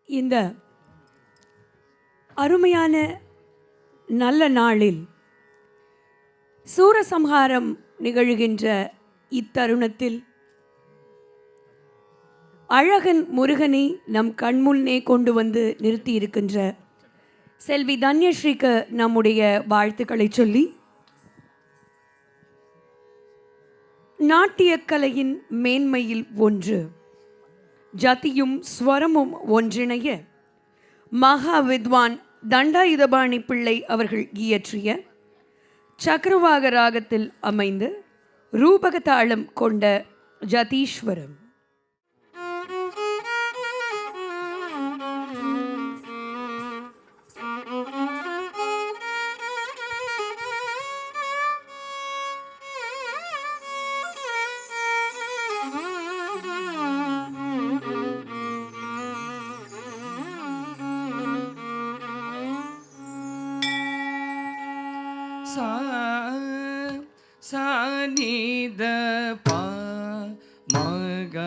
இந்த அருமையான நல்ல நாளில் சூரசம்ஹாரம் நிகழ்கின்ற இத்தருணத்தில் அழகன் முருகனை நம் கண்முன்னே கொண்டு வந்து நிறுத்தி இருக்கின்ற செல்வி தன்யஸ்ரீக்கு நம்முடைய வாழ்த்துக்களை சொல்லி, நாட்டியக்கலையின் மேன்மையில் ஒன்று ஜதியும் ஸ்வரமும் ஒன்றிணைய மகா வித்வான் தண்டாயுதபாணி பிள்ளை அவர்கள் இயற்றிய சக்கரவாக ராகத்தில் அமைந்து ரூபக தாளம் கொண்ட ஜதீஸ்வரம். सा नि द पा म ग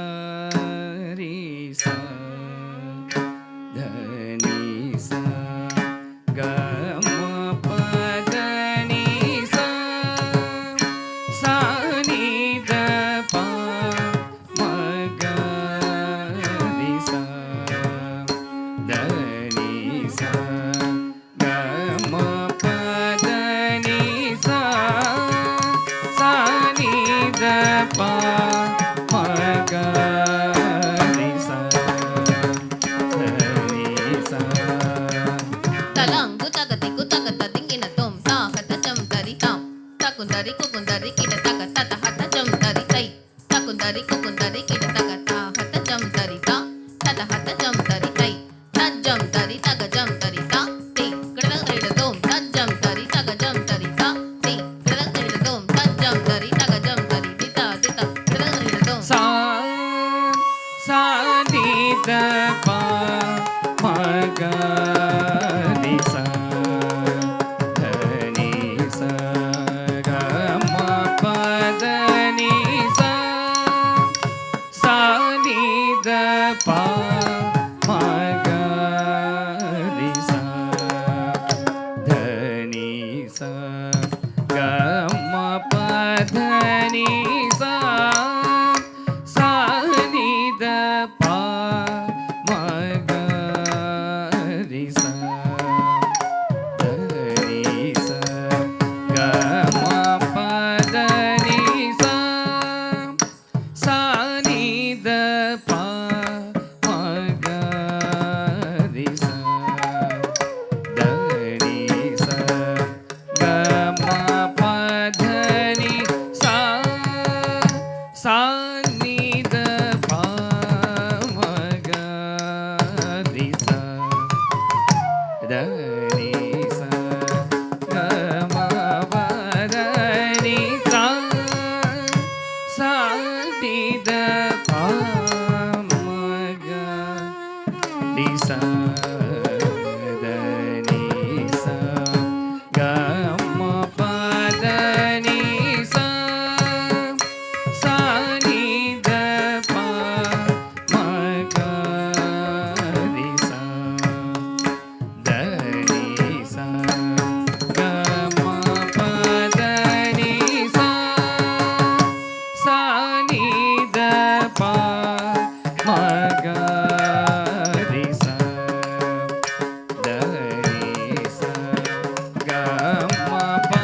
रे सा ध नि सा ग म प द नि सा सा नि द पा म ग रे सा ध नि सा ग म प द नि सा सा नि द पा म ग रे सा ध नि सा. తలంగు తగతికు తగత దింగిన తోం తాహత చం తరి తాం తకుందరి కుకుందరి కిట తగ తత హత చం తరి తై తకుందరి కుకుందరి కిట తగ తాహత చం తరి తా తత హత చం తరి తై తజ్జం తరి తగ జం తరి తా తి గడగడ తోం తజ్జం తరి తగ జం తరి తా తి గడగడ తోం తజ్జం తరి తగ జం తరి దిత దిత గడగడ తోం सा सा नि द पा म ग रे सा ध नि सा ग म प द नि सा सा नि द पा म ग रे सा ध नि सा ग म प ध नि सा सा नि द पा म ग रे सा ध नि सा ग म प द नि सा सा नि द पा म ग रे सा ध नि सा ग म प ध नि सा सा नि द पा म ग रे सा ध नि सा ग म प ध नि सा सा नि द पा म ग रे सा ध नि सा ग म प ध नि सा सा नि द पा म ग रे सा ध नि सा ग म प ध नि सा सा नि द पा म ग रे सा ध नि सा ग म प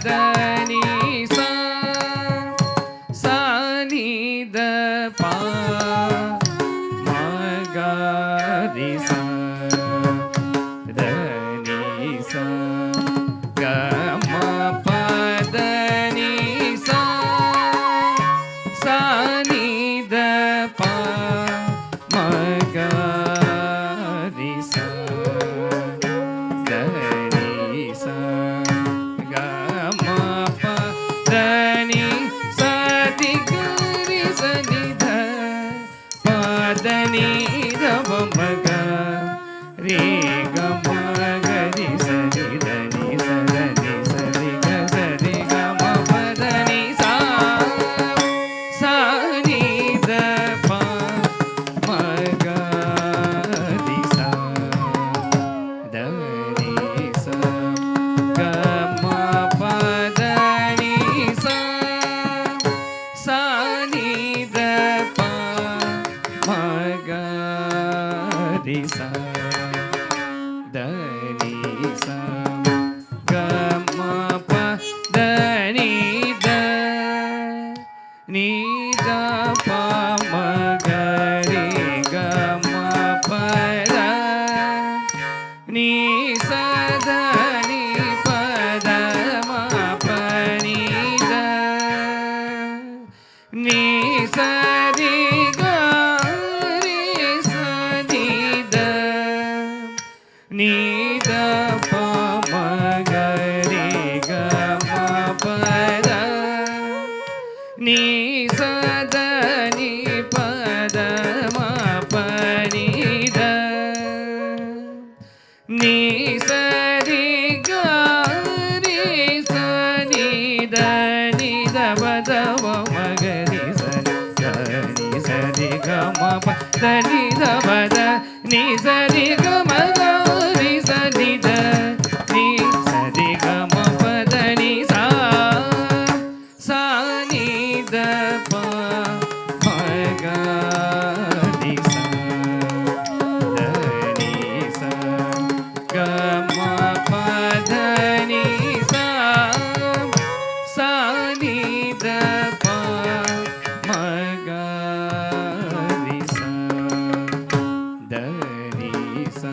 ध नि सा सा नि द पा म ग रे सा ध नि सा ग म प ध नि सा सा नि द पा म ग रे सा ध नि सा ग म प ध नि सा ति ग रे सा नि ध प ध नि ध प म ग ரி சா த நீ சா க ம ப த நீ த நீ த ப ம க ரி க ம ப த நீ ச த நீ ப த ம ப நீ த நீ ச ரி க ரி ச நீ த நீ த ப ம க ரி க ம ப த நீ ச த நீ ப த ம ப நீ த நீ ச ரி க ரி ச நீ த நீ த ப த ப ம க ரி ச க ரி ச ரி க ம ப த நீ த ப த நீ ச ரி க ம க ரி ச நீ த நீ ச ரி க ம ப த நீ சா சா நீ த ப ம க ரி ச த நீ ச க ம ப த நீ சா சா நீ த ப ம க ரி ச த நீ ச